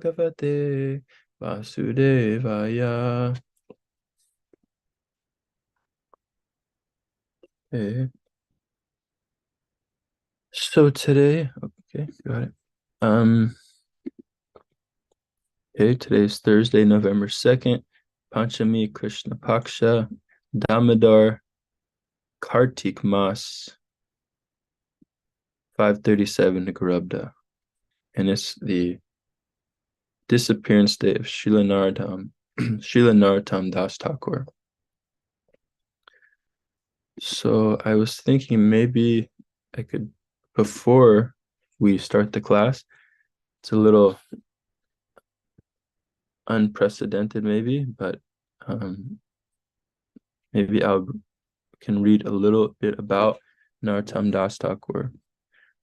Bhagavate Vasudevaya. Okay. So today, okay, got it. Um, okay, today is Thursday, November 2nd, Panchami Krishna Paksha, Damodar, Kartik Mas, 537 Garubda. And it's the disappearance day of Srila Narottam, Srila Narottam Das Thakur. So I was thinking maybe I could, before we start the class, it's a little unprecedented maybe, but maybe I can read a little bit about Narottam Das Thakur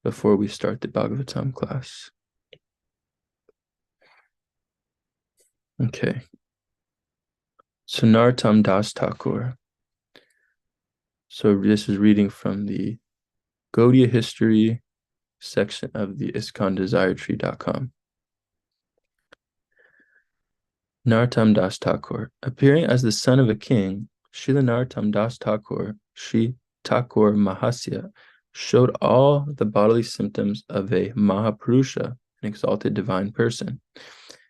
before we start the Bhagavatam class. Okay. So Narottam Das Thakur. So this is reading from the Gaudiya History section of the ISKCONDesiretree.com. Narottam Das Thakur. Appearing as the son of a king, Srila Narottam Das Thakur, Sri Thakur Mahasya, showed all the bodily symptoms of a Mahapurusha, an exalted divine person.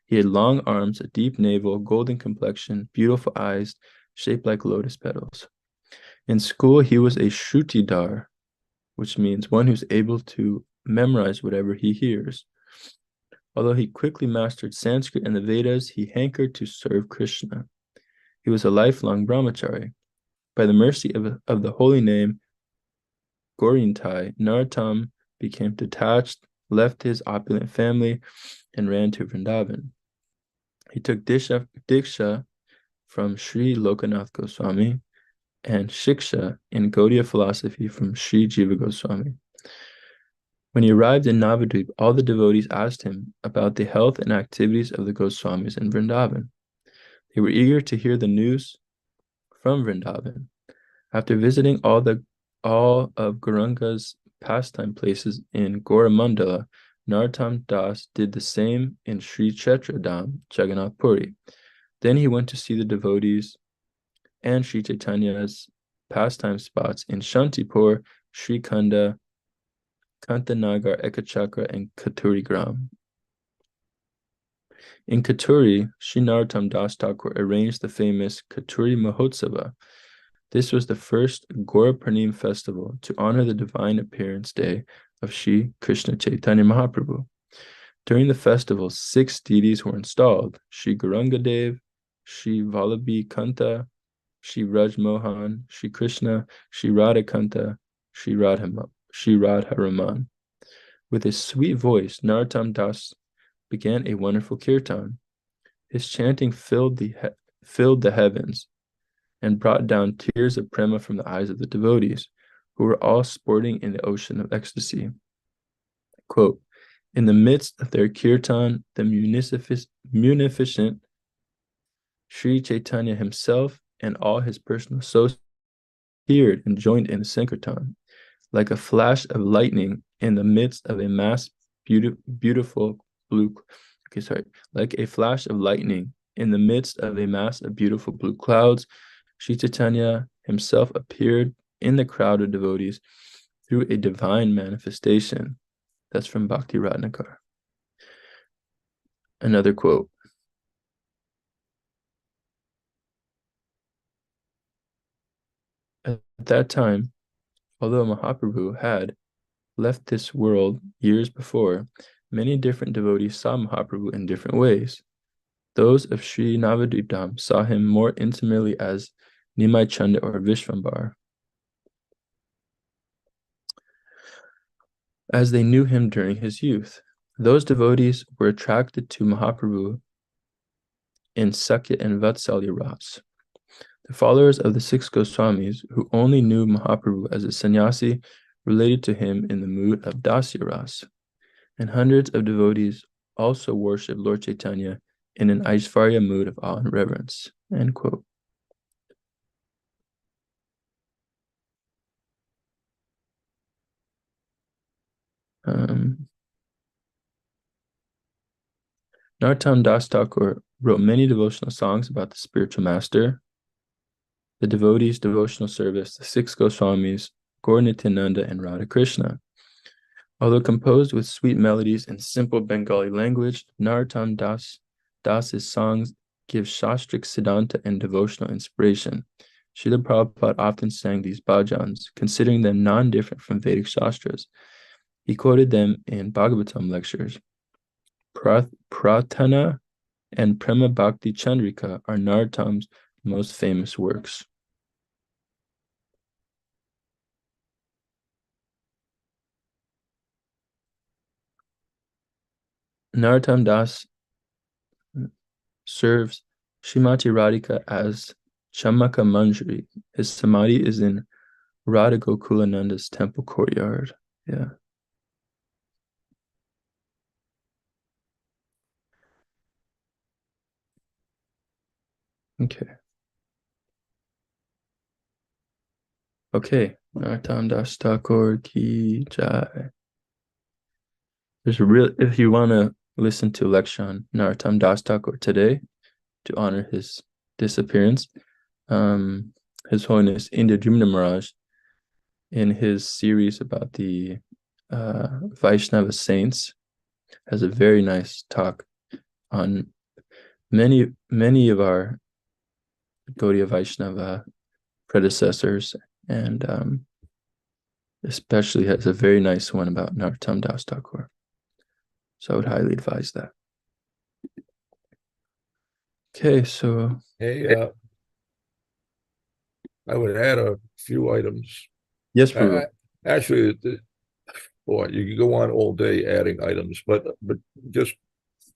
He had long arms, a deep navel, golden complexion, beautiful eyes, shaped like lotus petals. In school, he was a Shrutidar, which means one who's able to memorize whatever he hears. Although he quickly mastered Sanskrit and the Vedas, he hankered to serve Krishna. He was a lifelong brahmachari. By the mercy of the holy name Gorintai, Narottam became detached, left his opulent family, and ran to Vrindavan. He took Diksha from Sri Lokanath Goswami and Shiksha in Gaudiya philosophy from Sri Jiva Goswami. When he arrived in Navadvip, all the devotees asked him about the health and activities of the Goswamis in Vrindavan. They were eager to hear the news from Vrindavan. After visiting all of Gauranga's pastime places in Goramandala, Narottam Das did the same in Sri Kshetra Dham, Jagannath Puri. Then he went to see the devotees and Sri Chaitanya's pastime spots in Shantipur, Sri Khanda, Kantanagar, Ekachakra, and Katuri Gram. In Katuri, Sri Narottam Das Thakur arranged the famous Katuri Mahotsava. This was the first Gaura Purnim festival to honor the divine appearance day of Sri Krishna Chaitanya Mahaprabhu. During the festival, 6 deities were installed: Sri Gaurangadev, Sri Vallabhi Kanta, Sri Raj Mohan, Sri Krishna, Sri Radhakanta, Sri Radharaman. With his sweet voice, Narottam Das began a wonderful kirtan. His chanting filled the heavens and brought down tears of prema from the eyes of the devotees, who were all sporting in the ocean of ecstasy. Quote, in the midst of their kirtan, the munificent Sri Chaitanya himself and all his personal associates appeared and joined in the Sankirtan. Like a flash of lightning in the midst of a beautiful blue, like a flash of lightning in the midst of a mass of beautiful blue clouds, Sri Chaitanya himself appeared in the crowd of devotees through a divine manifestation. That's from Bhakti Ratnakar. Another quote. At that time, although Mahaprabhu had left this world years before, many different devotees saw Mahaprabhu in different ways. Those of Sri Navadvip saw him more intimately as Nimai Chanda or Vishvambar, as they knew him during his youth. Those devotees were attracted to Mahaprabhu in Sakya and Vatsalya Ras. The followers of the 6 Goswamis, who only knew Mahaprabhu as a sannyasi, related to him in the mood of Dasya Ras. And hundreds of devotees also worshipped Lord Chaitanya in an Aishvarya mood of awe and reverence. End quote. Narottam Das Thakur wrote many devotional songs about the spiritual master, the devotees' devotional service, the six Goswamis, Gaur Nityananda, and Radha Krishna. Although composed with sweet melodies and simple Bengali language, Narottam Das's songs give Shastric Siddhanta and devotional inspiration. Srila Prabhupada often sang these bhajans, considering them non-different from Vedic Shastras. He quoted them in Bhagavatam lectures. Pratana and Prema Bhakti Chandrika are Narottam's most famous works. Narottam Das serves Srimati Radhika as Chamaka Manjari. His samadhi is in Radha Gokulananda's temple courtyard. Yeah. Okay. Okay. Narottam Das Thakur ki jai. There's a real, if you want to listen to lecture on Narottam Das Thakur today to honor his disappearance, His Holiness Indra Maharaj, in his series about the Vaishnava saints, has a very nice talk on many of our Gaudiya Vaishnava predecessors, and especially has a very nice one about Narottam Das Thakur. So I would highly advise that. Okay, so Hey, I would add a few items. yes, Prabhu. Actually, boy, you could go on all day adding items, but just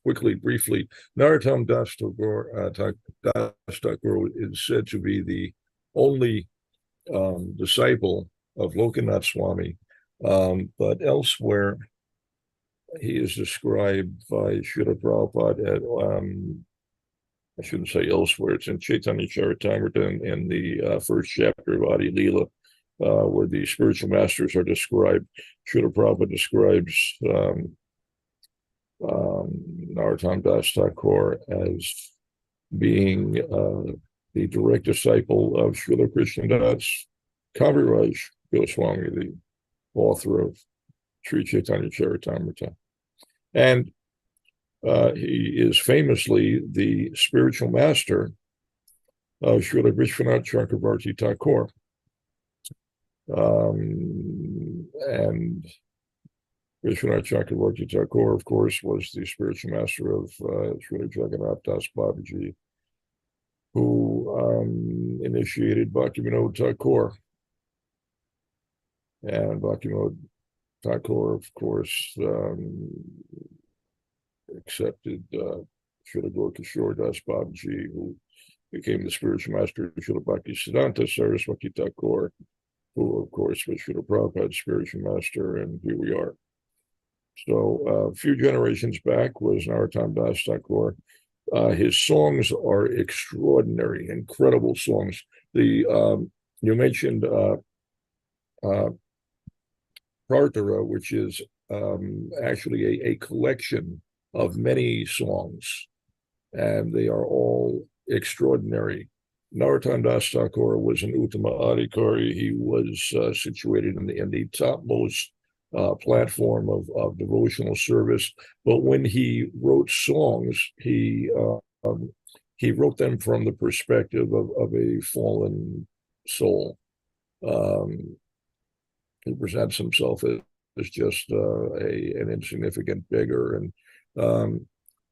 quickly, briefly, Narottam Das Thakur is said to be the only disciple of Lokanath Swami, but elsewhere he is described by Srila Prabhupada at I shouldn't say elsewhere. It's in Chaitanya Charitamrita in the first chapter of Adi Leela, where the spiritual masters are described. Srila Prabhupada describes Narottam Das Thakur as being the direct disciple of Srila Krishnadas Kaviraj Goswami, the author of Sri Chaitanya Charitamrita. And he is famously the spiritual master of Srila Vishwanath Chakravarti Thakur. And Vishwanath Chakravarti Thakur, of course, was the spiritual master of Srila Jagannath Das Babaji, who initiated Bhaktivinoda Thakur. And Bhaktivinoda Thakur, of course, accepted Srila Gaurkishore Das Babaji, who became the spiritual master of Srila Bhakti Siddhanta Saraswati Thakur, who, of course, was Srila Prabhupada's spiritual master, and here we are. So a few generations back was Narottam Das Thakur. His songs are extraordinary, incredible songs. You mentioned Prartara, which is actually a collection of many songs, and they are all extraordinary. Narottam Das Thakur was an Uttama Adhikari. He was situated in the topmost platform of devotional service. But when he wrote songs, he wrote them from the perspective of a fallen soul. He presents himself as just an insignificant beggar, and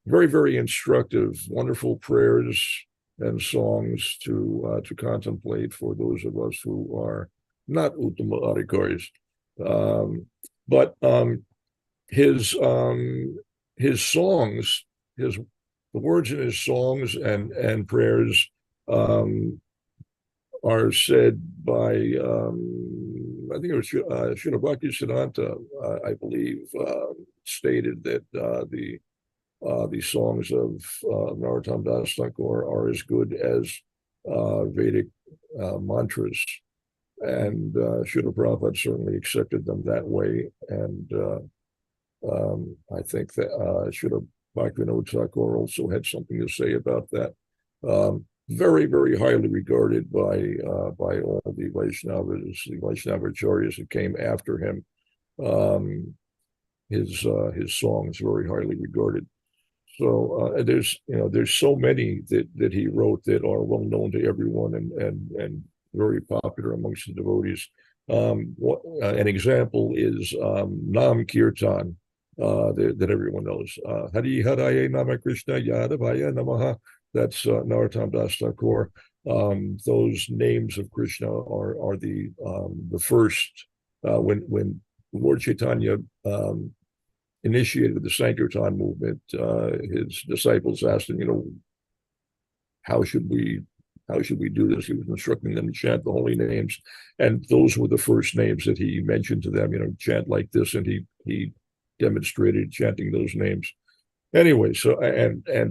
very, very instructive, wonderful prayers and songs to contemplate for those of us who are not Uttama Adhikaris. But his songs, the words in his songs and prayers are said by I think it was Srila Bhakti Siddhanta, I believe, stated that the songs of Narottam Das Thakur are as good as Vedic mantras. And Srila Prabhupada certainly accepted them that way. And I think that Srila Bhaktivinoda Thakur also had something to say about that. Very, very highly regarded by all the Vaishnavas, the Vaishnavacharyas that came after him. His songs very highly regarded. So there's so many that he wrote that are well known to everyone and very popular amongst the devotees. An example is Nam Kirtan that everyone knows. Hari Haraye Nama Krishna Yadavaya Namaha. That's Narottam Das Thakur. Those names of Krishna are the first when Lord Chaitanya initiated the Sankirtan movement. His disciples asked him, how should we do this? He was instructing them to chant the holy names, and those were the first names that he mentioned to them. Chant like this, and he demonstrated chanting those names. Anyway, so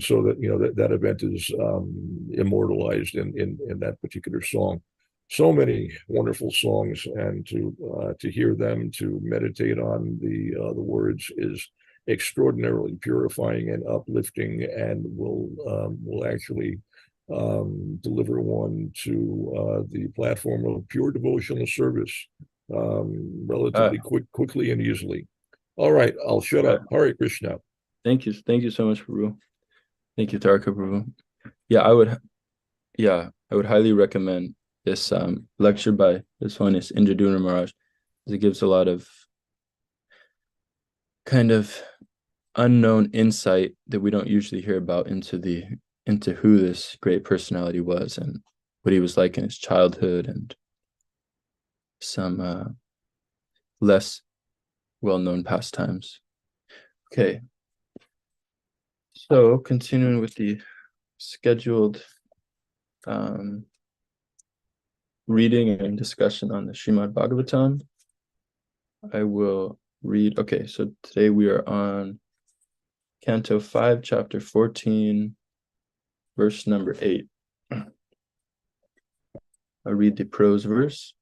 so that event is immortalized in that particular song. So many wonderful songs, and to hear them, to meditate on the words is extraordinarily purifying and uplifting, and will actually deliver one to the platform of pure devotional service relatively quickly and easily. All right, I'll shut up. Hare Krishna. Thank you so much, Prabhu. Thank you, Tarka Prabhu. Yeah, I would highly recommend this lecture by His Holiness Indradurna Maharaj, as it gives a lot of kind of unknown insight that we don't usually hear about into who this great personality was and what he was like in his childhood, and some less well-known pastimes. Okay. So continuing with the scheduled reading and discussion on the Srimad Bhagavatam, I will read. Okay, so today we are on Canto 5, Chapter 14, verse number 8. I'll read the prose verse.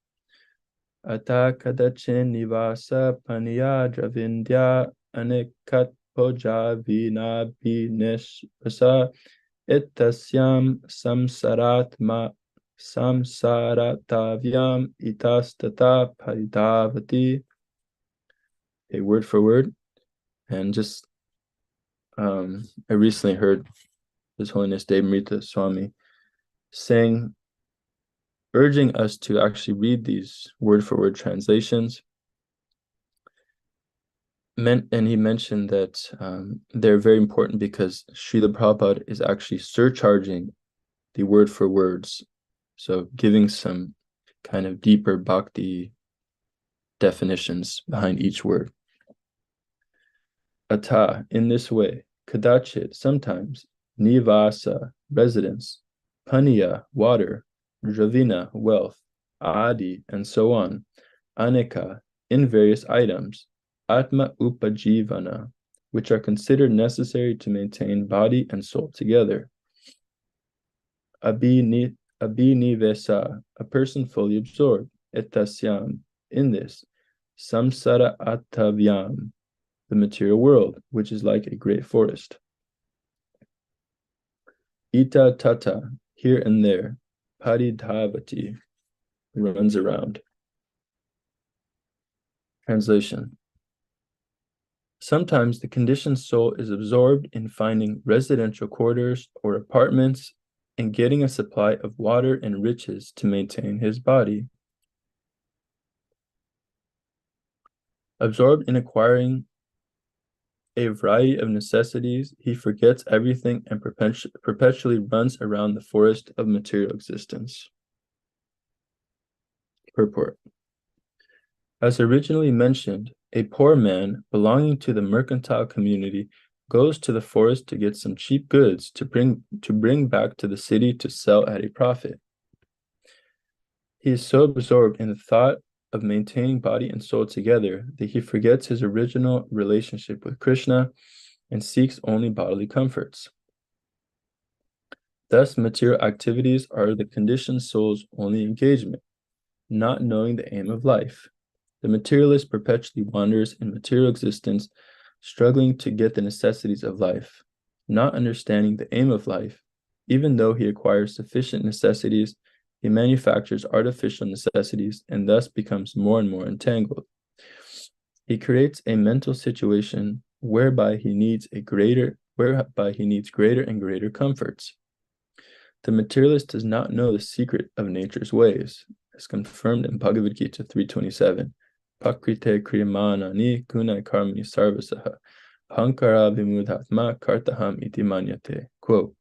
Ata kadachin nivasa paniya dravindya anekat poja vinabhineshvasa etasyam samsaratavyam itastata paridavati. A word for word. And just I recently heard His Holiness Devamrita Swami urging us to actually read these word-for-word translations. And he mentioned that they're very important because Srila Prabhupada is actually surcharging the word for words, so giving some kind of deeper bhakti definitions behind each word. Ata, in this way, kadachit, sometimes, nivasa, residence, paniya, water, dravina, wealth, adi, and so on, aneka, in various items, atma upajivana, which are considered necessary to maintain body and soul together. Abhinivesa, a person fully absorbed, etasyam, in this, samsara atavyam, the material world, which is like a great forest. Ita tata, here and there, paridhavati, runs around. Translation. Sometimes the conditioned soul is absorbed in finding residential quarters or apartments and getting a supply of water and riches to maintain his body. Absorbed in acquiring a variety of necessities, he forgets everything and perpetually runs around the forest of material existence. Purport. As originally mentioned, a poor man belonging to the mercantile community goes to the forest to get some cheap goods to bring back to the city to sell at a profit. He is so absorbed in the thought of maintaining body and soul together that he forgets his original relationship with Krishna and seeks only bodily comforts. Thus, material activities are the conditioned soul's only engagement, not knowing the aim of life. The materialist perpetually wanders in material existence, struggling to get the necessities of life, Not understanding the aim of life, even though he acquires sufficient necessities, he manufactures artificial necessities and thus becomes more and more entangled. He creates a mental situation whereby he needs greater and greater comforts. The materialist does not know the secret of nature's ways, as confirmed in Bhagavad Gita 3:27. Pakrite kriyamanani gunai karmani sarvasaha hankara vimudhatma kartaham iti manyate. Quote,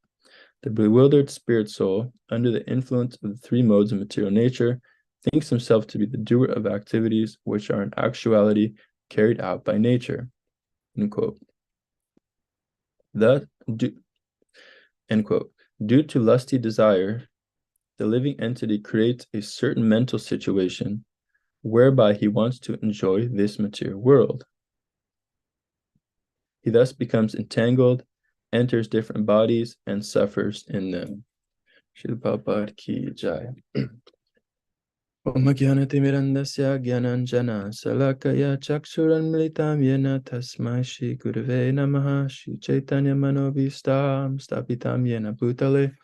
the bewildered spirit soul, under the influence of the three modes of material nature, thinks himself to be the doer of activities which are in actuality carried out by nature. End quote. End quote. Due to lusty desire, the living entity creates a certain mental situation whereby he wants to enjoy this material world. He thus becomes entangled, enters different bodies, and suffers in them. Shri Prabhupada ki jai. Om Jnanatimirandasya Jnananjana Salakaya Chakshuranmilitam Yena Tasmai Shri Gurave Namaha Shri Chaitanya Manobhistam Stapitam Yena Bhutale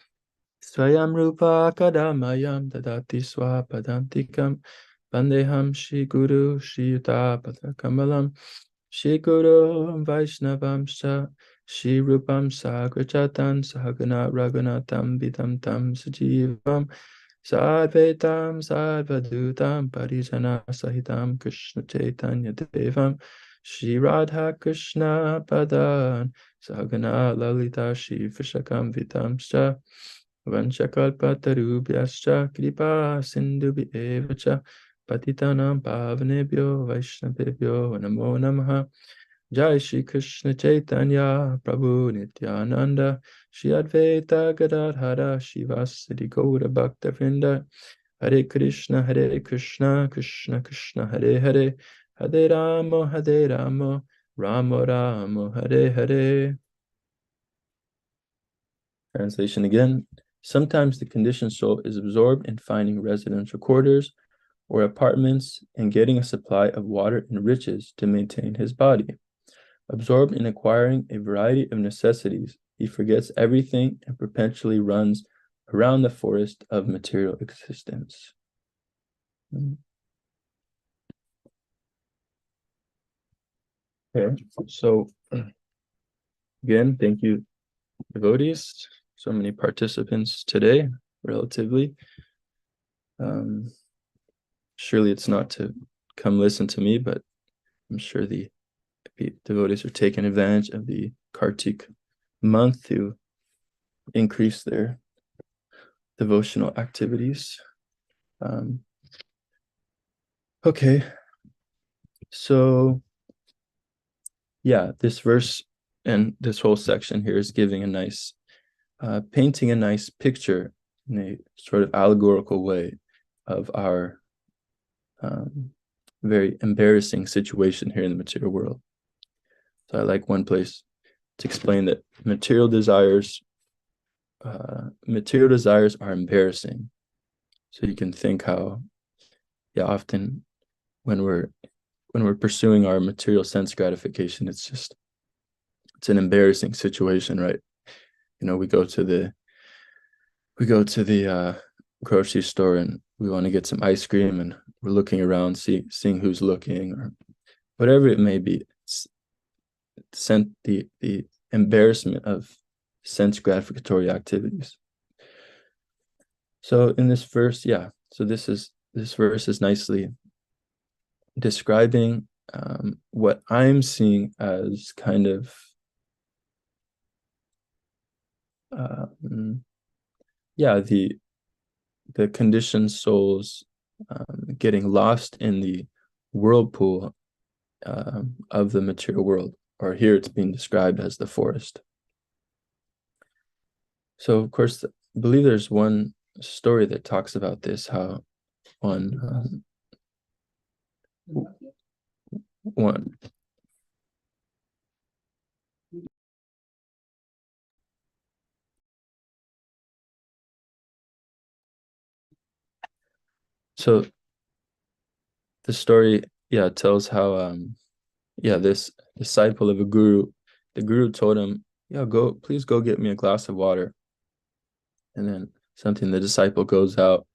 Swayam Rupa Kadamayam Dadati Swapadantikam Vandeham Shri Guru Shri Yuta Kamalam Shri Guru Vaishnavamsha Shri Rupam Sagrachatan Sahagana Raghunatam Vidam Tam Sajivam Sadvaitam Sadvadutam Parijana Sahitam Krishna Chaitanya Devam Shri Radha Krishna Padan Sahagana Lalita Shri Vishakam Vitamscha Vanchakalpatarubhyascha Kripa Sindhubi Evacha Patitanam Pavanebhyo Vaishnavebhyo Namo Namaha. Jai Shri Krishna Chaitanya Prabhu Nityananda Shri Advaita Gadadhara Shivasadi Gaura Bhakta Vrinda Hare Krishna Krishna Krishna Hare Hare Hare Ramo Ramo Ramo Hare Hare. Translation again. Sometimes the conditioned soul is absorbed in finding residential quarters or apartments and getting a supply of water and riches to maintain his body. Absorbed in acquiring a variety of necessities, he forgets everything and perpetually runs around the forest of material existence. Okay, so again, thank you, devotees. So many participants today, relatively. Surely it's not to come listen to me, but I'm sure the devotees are taking advantage of the Kartik month to increase their devotional activities. Okay, so yeah, this verse and this whole section here is giving a nice, painting a nice picture in a sort of allegorical way of our very embarrassing situation here in the material world. So I like one place to explain that material desires are embarrassing. So you can think how, yeah, often when we're pursuing our material sense gratification, it's an embarrassing situation, right? You know, we go to the grocery store and we want to get some ice cream and we're looking around, seeing who's looking or whatever it may be. It's the embarrassment of sense gratificatory activities. So in this verse, so this verse is nicely describing what I'm seeing as kind of the conditioned souls getting lost in the whirlpool of the material world, or here it's being described as the forest. So of course, I believe there's one story that talks about this, how one so the story tells how this disciple of a guru, the guru told him yeah, please go get me a glass of water. And then the disciple goes out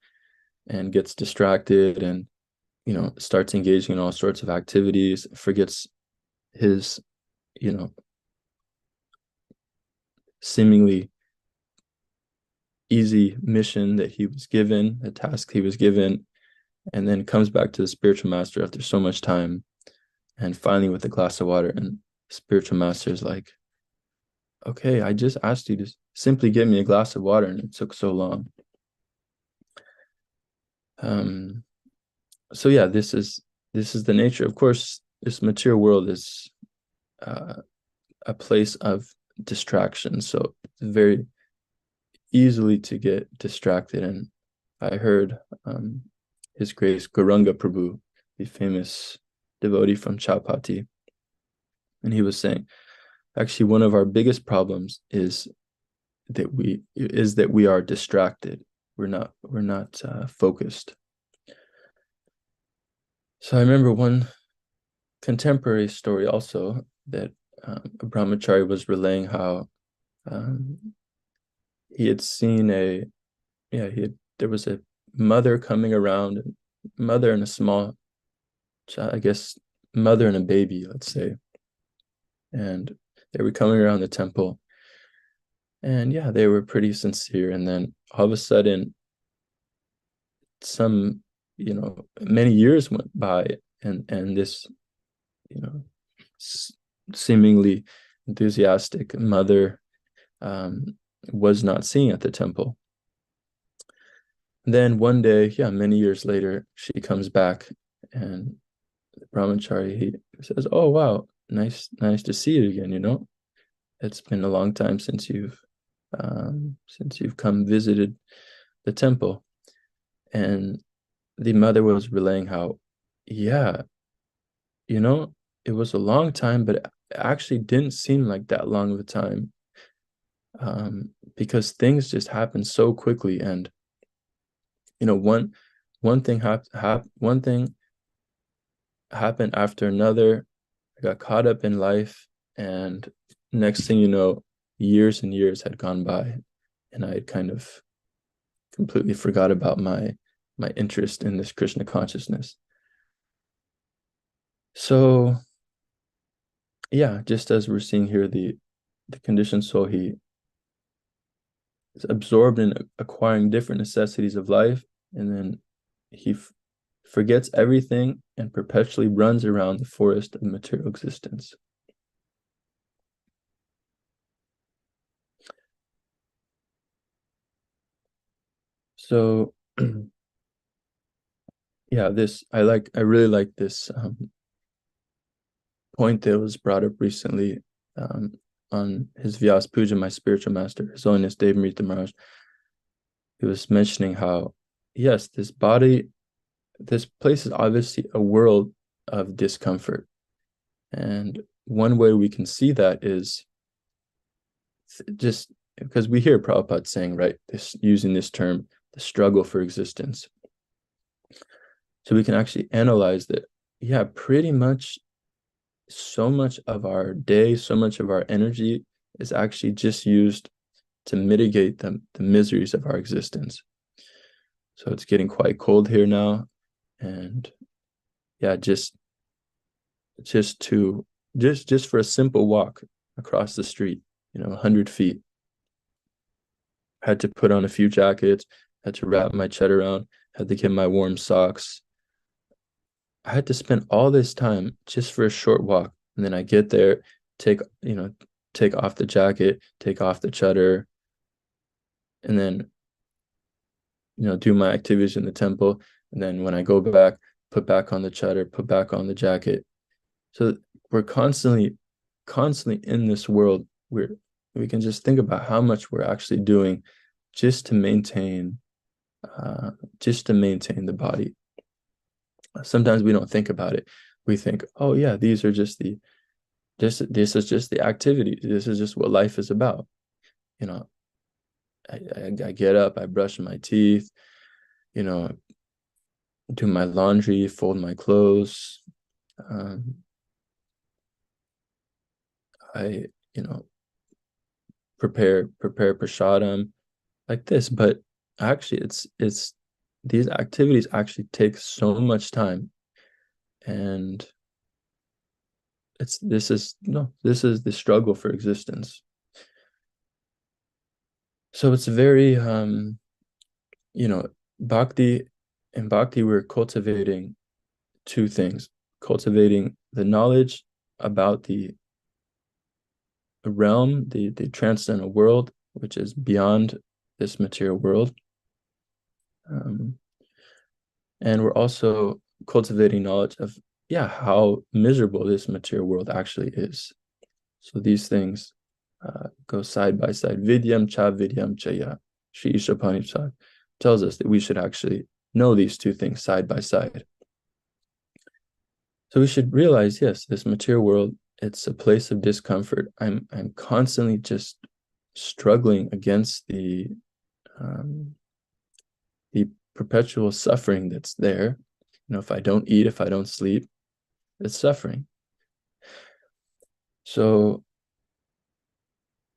and gets distracted and, starts engaging in all sorts of activities, forgets his, you know, seemingly easy mission that he was given, the task he was given, and then comes back to the spiritual master after so much time and finally with a glass of water. And spiritual master is like, okay, I just asked you to simply give me a glass of water and it took so long. So yeah, this is the nature. Of course, this material world is a place of distraction, so it's very easily to get distracted. And I heard His Grace Gauranga Prabhu, the famous devotee from Chapati, and he was saying, actually, one of our biggest problems is that we are distracted. We're not focused. So I remember one contemporary story also that a brahmachari was relaying how um, he had seen there was a mother coming around, mother and a small child, I guess mother and a baby, let's say, and they were coming around the temple, and yeah, they were pretty sincere, and then all of a sudden, some many years went by, and this you know seemingly enthusiastic mother was not seen at the temple. Then one day, yeah, many years later, she comes back, and the brahmachari, he says, "Oh wow, nice to see you again. It's been a long time since you've come visited the temple." And the mother was relaying how, yeah, it was a long time, but it actually didn't seem like that long of a time, because things just happened so quickly. And one thing one thing happened after another. I got caught up in life, and next thing you know, years and years had gone by, and I had kind of completely forgot about my interest in this Krishna consciousness. So yeah, just as we're seeing here, the conditioned soul, he is absorbed in acquiring different necessities of life, and then he forgets everything and perpetually runs around the forest of material existence. So yeah, I really like this point that was brought up recently on his Vyas Puja, my spiritual master, His Holiness Devamrita Maharaj. He was mentioning how, yes, this place is obviously a world of discomfort. And one way we can see that is just because we hear Prabhupada saying, right, using this term, the struggle for existence. So we can actually analyze that, yeah, pretty much so much of our day, so much of our energy is actually just used to mitigate the miseries of our existence. So it's getting quite cold here now. And yeah, just for a simple walk across the street, 100 feet, had to put on a few jackets, had to wrap my chet around, had to get my warm socks. I had to spend all this time just for a short walk. And then I get there, take off the jacket, take off the cheddar, and then, do my activities in the temple. And then when I go back, put back on the cheddar, put back on the jacket. So we're constantly in this world where we can just think about how much we're actually doing just to maintain the body. Sometimes we don't think about it. We think, oh yeah, these are just this is just the activity. This is just what life is about. I get up, I brush my teeth, do my laundry, fold my clothes. I prepare prasadam like this. But actually, it's these activities actually take so much time, and this is the struggle for existence. So it's very you know, bhakti in bhakti we're cultivating two things: cultivating the knowledge about the realm, the transcendental world, which is beyond this material world. And we're also cultivating knowledge of, how miserable this material world actually is. So these things go side by side. Vidyam cha vidyam chaya. Sri Ishapanishad tells us that we should actually know these two things side by side. So we should realize, yes, this material world, it's a place of discomfort. I'm constantly just struggling against the perpetual suffering that's there. If I don't eat, if I don't sleep, it's suffering. So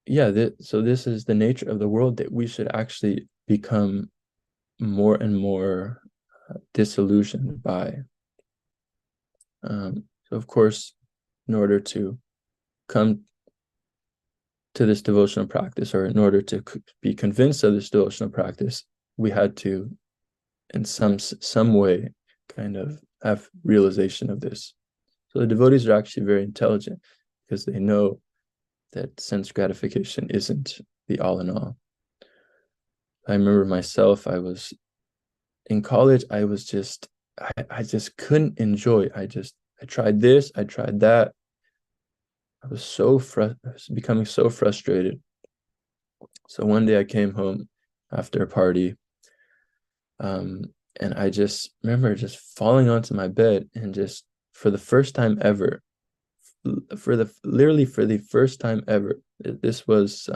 so this is the nature of the world, that we should actually become more and more disillusioned by. So of course, in order to come to this devotional practice, or in order to be convinced of this devotional practice, we had to, in some way, kind of have realization of this. So the devotees are actually very intelligent, because they know that sense gratification isn't the all in all. I remember myself, I was in college, I just couldn't enjoy. I tried this, I tried that. I was becoming so frustrated. So one day I came home after a party, and I just remember just falling onto my bed, and just for the first time ever, literally for the first time ever, this was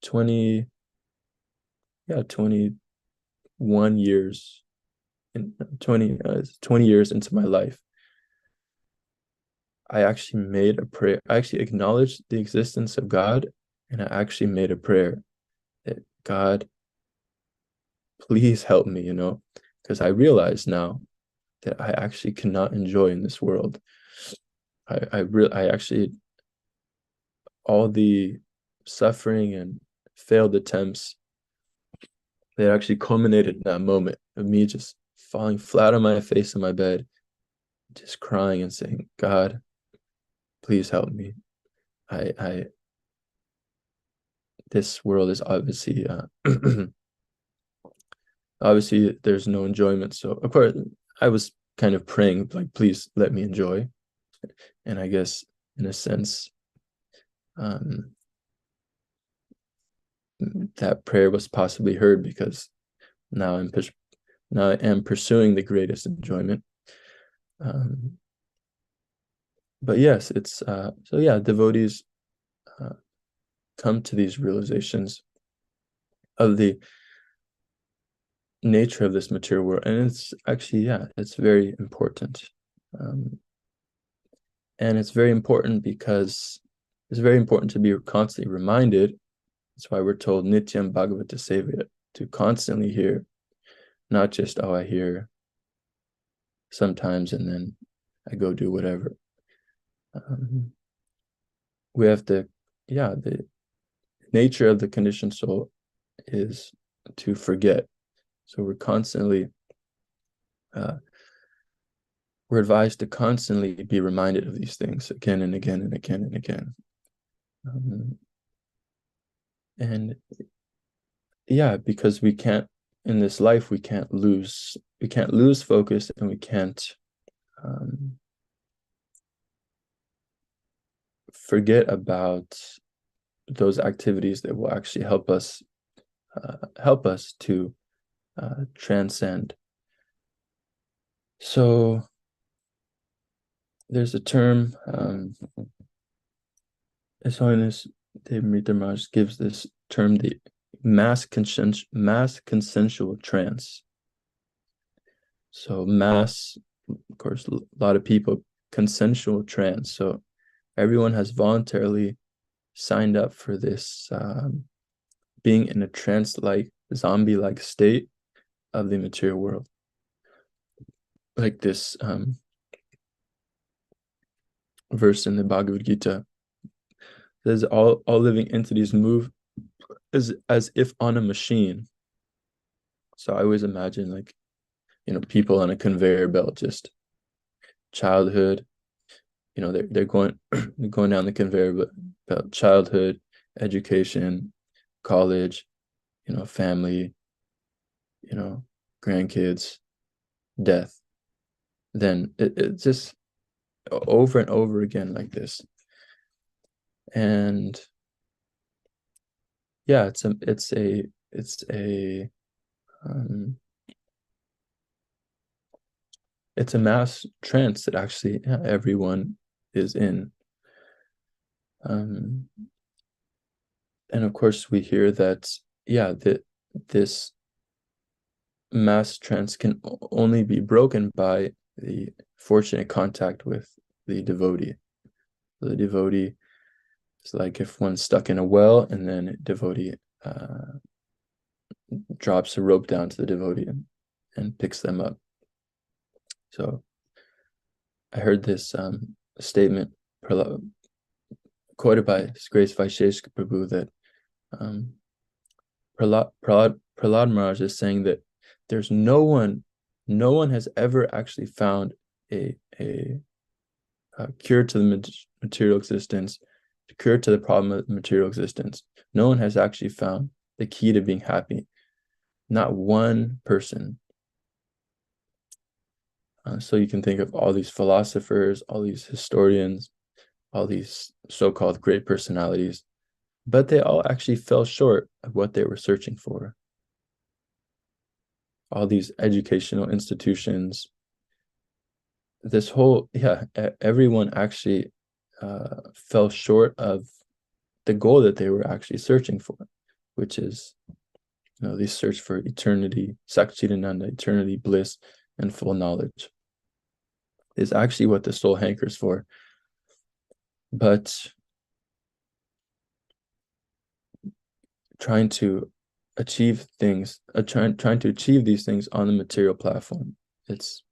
21 years, in 20 years into my life, I actually made a prayer. I actually acknowledged the existence of God, and I actually made a prayer that, God, please help me, because I realize now that I actually cannot enjoy in this world. I actually, all the suffering and failed attempts, they actually culminated in that moment of me just falling flat on my face in my bed, just crying and saying, God, please help me. This world is obviously obviously there's no enjoyment. So of course I was kind of praying, like, please let me enjoy. And I guess in a sense, that prayer was possibly heard, because now I am pursuing the greatest enjoyment. But yes, it's devotees come to these realizations of the nature of this material world, and it's actually, it's very important. And it's very important because it's very important to be constantly reminded. That's why we're told Nityam Bhagavata Sevaya, to constantly hear, not just, I hear sometimes and then I go do whatever. We have to, the nature of the conditioned soul is to forget. So we're constantly, we're advised to constantly be reminded of these things again and again and again and again. And because we can't, in this life, we can't lose focus, and we can't forget about those activities that will actually help us to transcend. So there's a term, His Holiness Dev Maharaj gives this term the mass consensual trance. So mass, of course, a lot of people, consensual trance. So everyone has voluntarily signed up for this being in a trance-like, zombie-like state of the material world. Like this verse in the Bhagavad Gita says, all living entities move as if on a machine. So I always imagine, like, people on a conveyor belt, just childhood, they're going going down the conveyor belt, childhood, education, college, family, grandkids, death. Then it's just over and over again like this. And yeah, it's a mass trance that actually everyone is in. And of course we hear that, that this mass trance can only be broken by the fortunate contact with the devotee. The devotee is like if one's stuck in a well, and then a devotee drops a rope down to the devotee and picks them up. So I heard this statement quoted by His Grace Vaisheshika Prabhu that Prahlad Maharaj is saying that there's no one has ever actually found a cure to the material existence, a cure to the problem of material existence. No one has actually found the key to being happy. Not one person. So you can think of all these philosophers, all these historians, all these so-called great personalities, but they all actually fell short of what they were searching for. All these educational institutions, this whole, everyone actually fell short of the goal that they were actually searching for, which is, they search for eternity, Satchidananda, eternity, bliss, and full knowledge. Is actually what the soul hankers for. But trying to achieve things, trying to achieve these things on the material platform, it's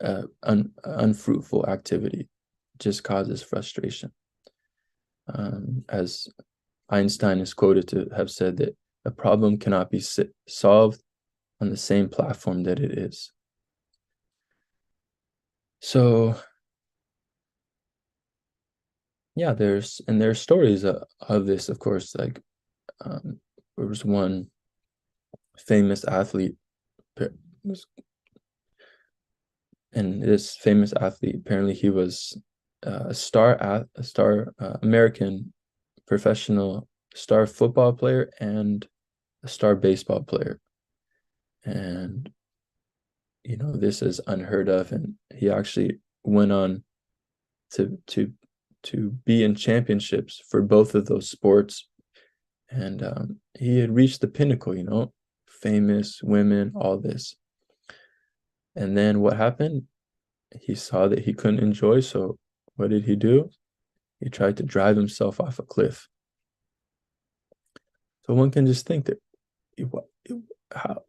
unfruitful activity. It just causes frustration. As Einstein is quoted to have said that a problem cannot be solved on the same platform that it is. So there's stories of this, of course. Like there was one famous athlete, and this famous athlete, apparently he was a star American professional star football player and a star baseball player. And this is unheard of, and he actually went on to be in championships for both of those sports. And he had reached the pinnacle, famous women, all this. And then what happened? He saw that he couldn't enjoy, so what did he do? He tried to drive himself off a cliff. So one can just think that, how,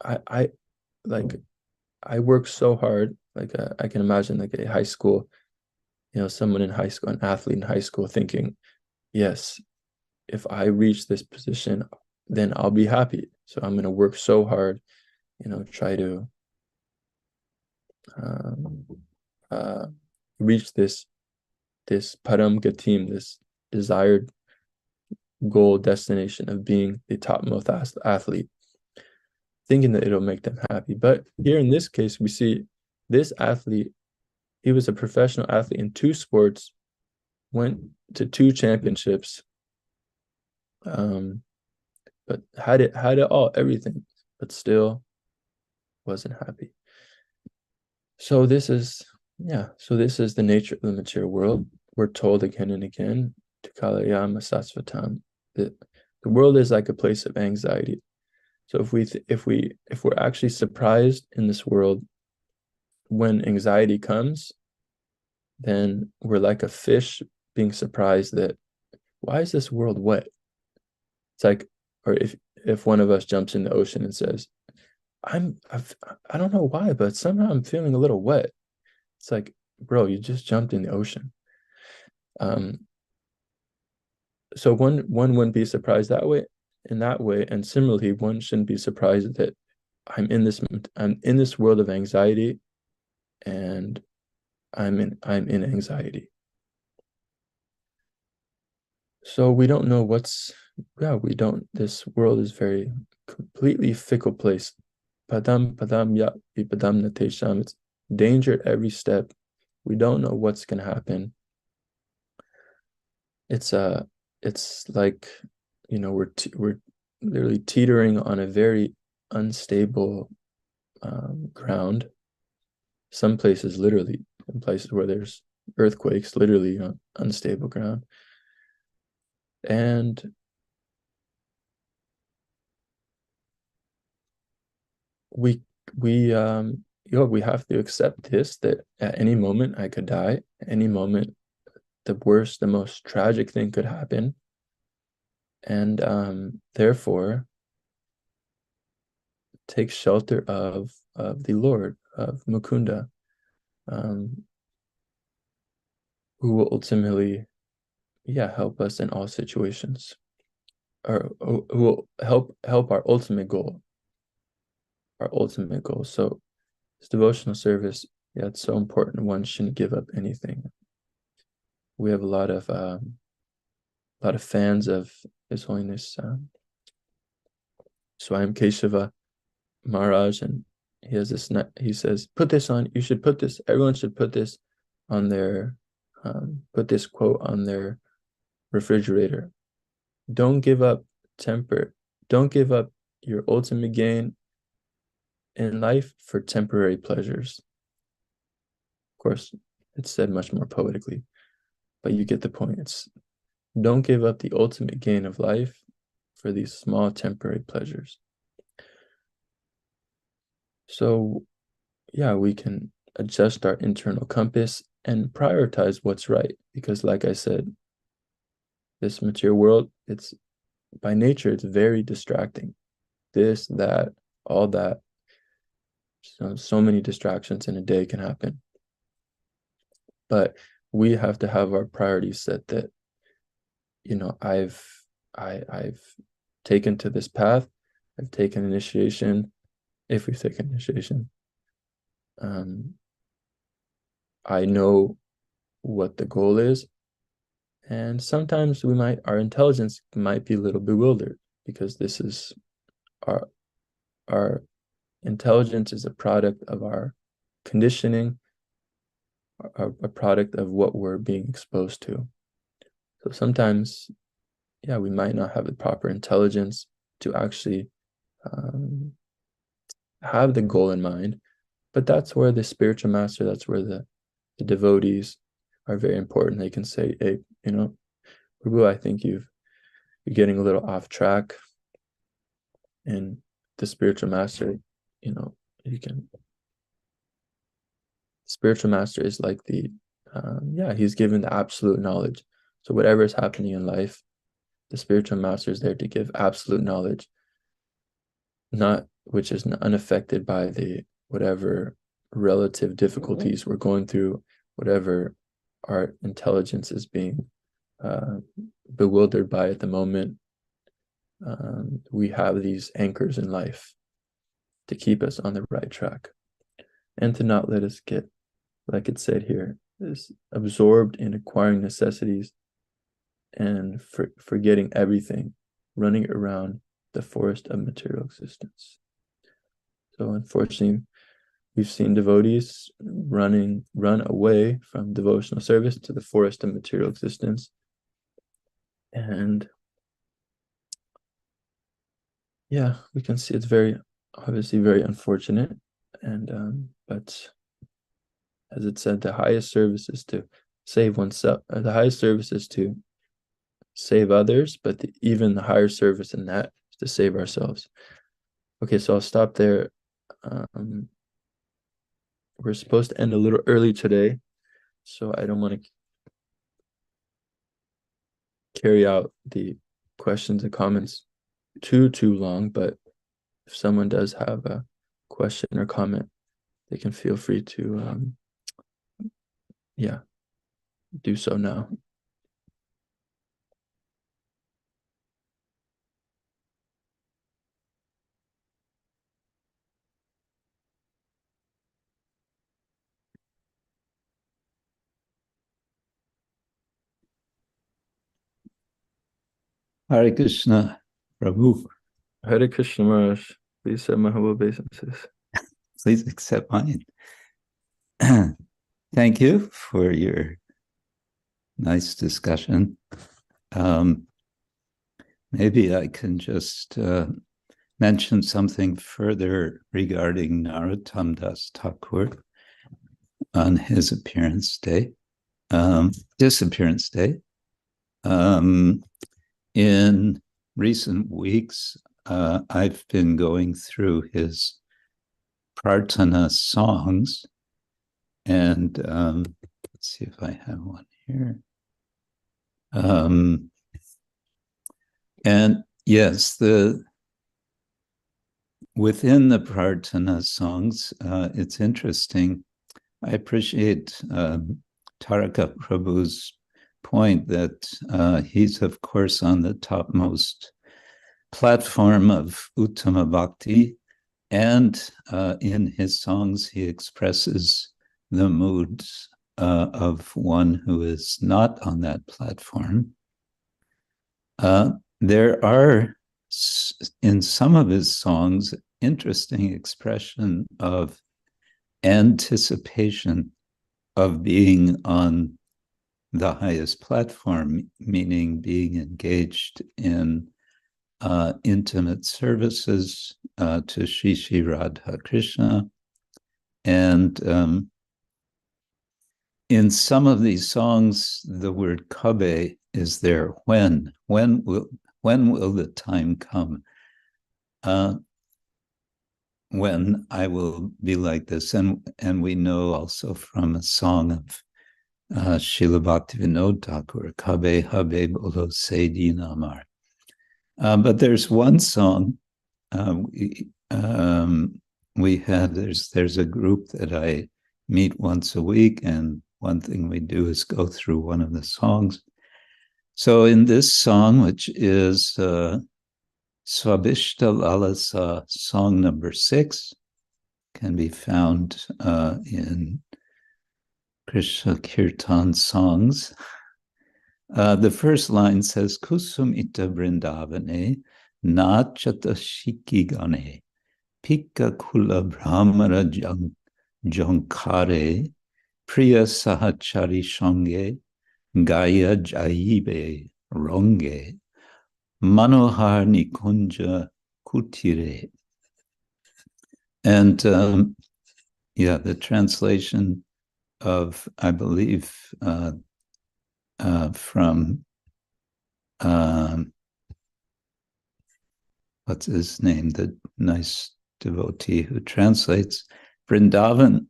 I work so hard. Like I can imagine like a high school, someone in high school, an athlete in high school thinking, yes, if I reach this position, then I'll be happy. So I'm going to work so hard, try to reach this param gatim, this desired goal, destination of being the topmost athlete, thinking that it'll make them happy. But here in this case, we see this athlete, he was a professional athlete in 2 sports, went to 2 championships, but had it all, everything, but still wasn't happy. So this is the nature of the material world. We're told again and again, Kalayama Sasvatam, that the world is like a place of anxiety. So if we're actually surprised in this world when anxiety comes, then we're like a fish being surprised that why is this world wet? It's like, or if one of us jumps in the ocean and says, I don't know why, but somehow I'm feeling a little wet. It's like, bro, you just jumped in the ocean. Um, so one wouldn't be surprised that way, in that way, and similarly, one shouldn't be surprised that I'm in this world of anxiety, and I'm in anxiety. So we don't know we don't. This world is very completely fickle place. Padam padam ya padam natesham. It's danger at every step. We don't know what's gonna happen. It's it's like, we're literally teetering on a very unstable ground. Some places literally, in places where there's earthquakes, literally on unstable ground. And we we have to accept this, that at any moment I could die, any moment the worst, the most tragic thing could happen. And therefore take shelter of the Lord, of Mukunda, um, who will ultimately, help us in all situations, or who will help our ultimate goal, So this devotional service, it's so important. One shouldn't give up anything. We have a lot of fans of His Holiness Swayam Keshava Maharaj, and he has this. He says, "Put this on. You should put this. Everyone should put this on their, put this quote on their refrigerator. Don't give up temper. Don't give up your ultimate gain in life for temporary pleasures." Of course, it's said much more poetically, but you get the point. It's don't give up the ultimate gain of life for these small temporary pleasures. So, we can adjust our internal compass and prioritize what's right. Because, like I said, this material world, it's by nature, it's very distracting. This, that, all that. So many distractions in a day can happen. But we have to have our priorities set that, I've taken to this path, I've taken initiation, if we take initiation. I know what the goal is, and sometimes our intelligence might be a little bewildered, because this is our intelligence is a product of our conditioning, a product of what we're being exposed to. So sometimes, we might not have the proper intelligence to actually have the goal in mind, but that's where the spiritual master, that's where the devotees are very important. They can say, hey, Prabhu, I think you're getting a little off track. And the spiritual master, spiritual master is like he's given the absolute knowledge. So whatever is happening in life, the spiritual master is there to give absolute knowledge, which is unaffected by the whatever relative difficulties we're going through, whatever our intelligence is being bewildered by at the moment. We have these anchors in life to keep us on the right track, and to not let us get, like it said here, is absorbed in acquiring necessities and forgetting everything, running around the forest of material existence. So unfortunately, we've seen devotees run away from devotional service to the forest of material existence. And we can see it's obviously very unfortunate. And but as it said, the highest service is to save oneself. The highest service is to save others, but even the higher service than that is to save ourselves. Okay, so I'll stop there. We're supposed to end a little early today, So I don't want to carry out the questions and comments too long, but if someone does have a question or comment, they can feel free to yeah, do so now. Hare Krishna, Prabhu. Hare Krishna Maharaj, please accept my humble obeisances. Please accept mine. Thank you for your nice discussion. Maybe I can just mention something further regarding Narottam Das Thakur on his appearance day, disappearance day. In recent weeks, I've been going through his Prarthana songs, and let's see if I have one here. And yes, within the Prarthana songs, it's interesting. I appreciate Taraka Prabhu's point that he's, of course, on the topmost platform of Uttama Bhakti, and in his songs, he expresses the moods of one who is not on that platform. There are, in some of his songs, interesting expression of anticipation of being on the highest platform, meaning being engaged in intimate services to Shri Shri Radha Krishna. And in some of these songs, the word kabe is there. When will the time come when I will be like this? And we know also from a song of Srila Bhaktivinoda Thakur, Kabe Habe Bolo Seidi Namar. But there's one song we had. There's a group that I meet once a week, and one thing we do is go through one of the songs. So in this song, which is Swabishta Lalasa, song number 6, can be found in Krishna Kirtan songs. The first line says, Kusum ita Vrindavane, nachata shikigane, pika kula brahmara jankare, priya sahachari shange, gaya jaibe ronge, manohar nikunja kutire. And the translation of, I believe, from what's his name, the nice devotee who translates Vrindavan,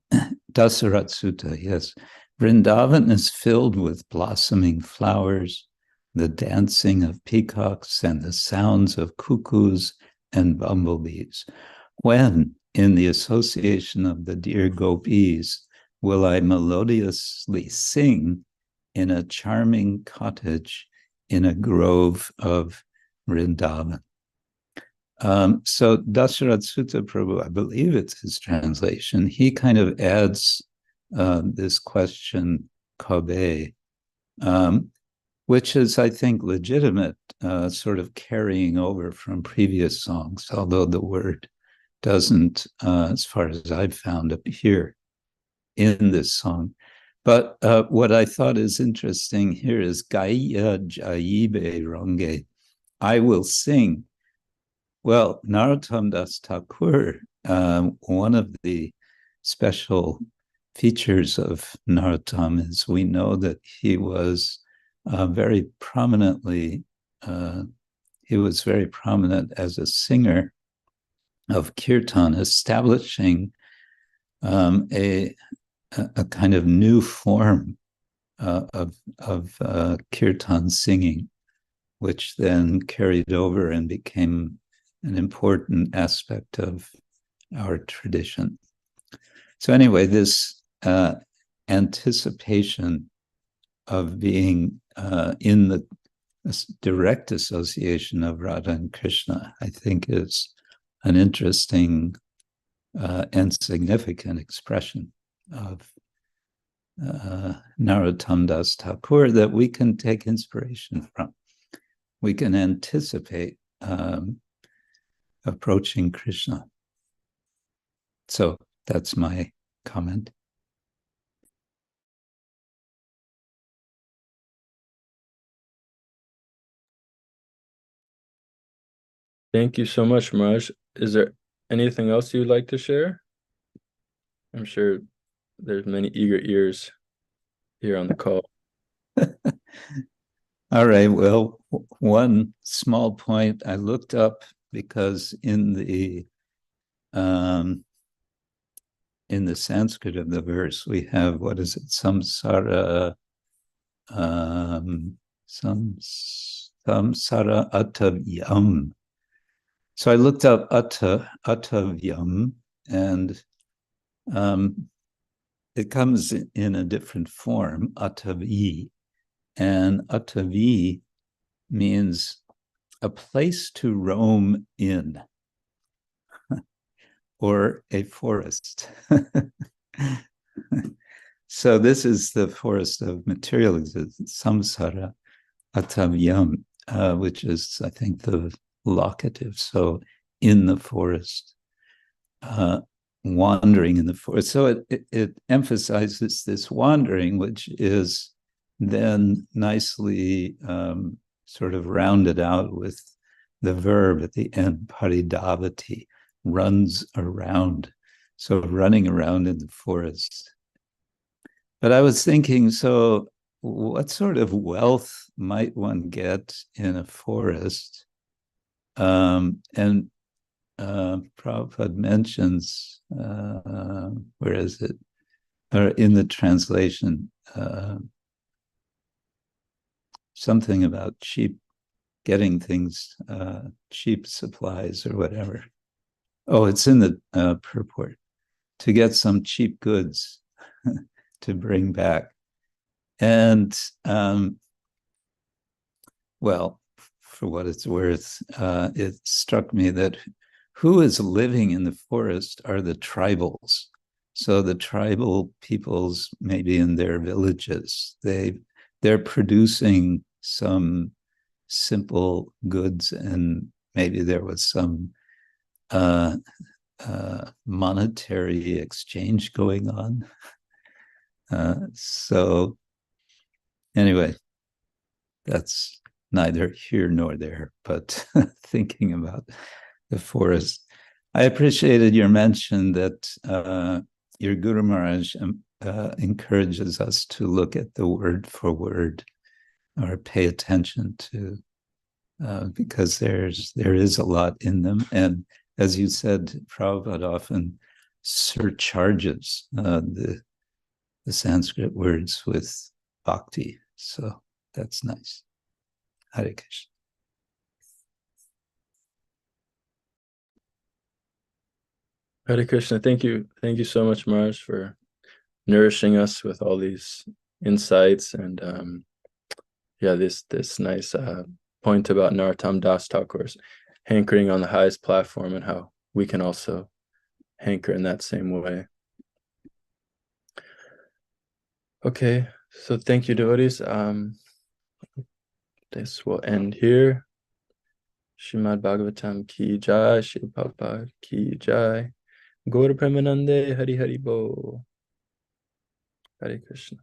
Dasarat Sutta, yes. Vrindavan is filled with blossoming flowers, the dancing of peacocks, and the sounds of cuckoos and bumblebees. When, in the association of the dear gopis, will I melodiously sing in a charming cottage in a grove of Vrindavan? So Dasyarat Sutta Prabhu, I believe it's his translation, he kind of adds this question, kabe, which is, I think, legitimate, sort of carrying over from previous songs, although the word doesn't, as far as I've found, appear in this song. But what I thought is interesting here is Gaya Jaibe Ronge, I will sing. Well, Narottam Das Thakur, one of the special features of Narottam is we know that he was very prominent as a singer of kirtan, establishing a kind of new form kirtan singing, which then carried over and became an important aspect of our tradition. So anyway, this anticipation of being in the direct association of Radha and Krishna, I think, is an interesting and significant expression of Narottam Das Thakur that we can take inspiration from. We can anticipate approaching Krishna. So that's my comment. Thank you so much, Maharaj. Is there anything else you'd like to share? I'm sure there's many eager ears here on the call. All right. Well, one small point I looked up, because in the Sanskrit of the verse we have, what is it? Samsara atavyam. So I looked up atavyam, and it comes in a different form, atavi. And atavi means a place to roam in, or a forest. So this is the forest of material existence, samsara atavyam, which is, I think, the locative. So in the forest, wandering in the forest. So it emphasizes this wandering, which is then nicely sort of rounded out with the verb at the end, paridavati, runs around. So running around in the forest. But I was thinking, so what sort of wealth might one get in a forest? And Prabhupada mentions, where is it? Or in the translation, something about getting things, cheap supplies or whatever. Oh, it's in the purport. To get some cheap goods to bring back. And, well, for what it's worth, it struck me that who is living in the forest are the tribals. So the tribal peoples, maybe in their villages, they're producing some simple goods, and maybe there was some monetary exchange going on. So anyway, that's neither here nor there, but thinking about the forest. I appreciated your mention that your Guru Maharaj encourages us to look at the word for word, or pay attention to, because there is a lot in them. And as you said, Prabhupada often surcharges the Sanskrit words with bhakti. So that's nice. Hare Krishna. Hare Krishna. Thank you. Thank you so much, Maharaj, for nourishing us with all these insights, and yeah, this nice point about Narottam Das Thakur's hankering on the highest platform, and how we can also hanker in that same way. Okay, so thank you, devotees. This will end here. Srimad Bhagavatam ki jai, Shri Prabhupada ki jai. Gaur Premanande Hari Hari Bo. Hare Krishna.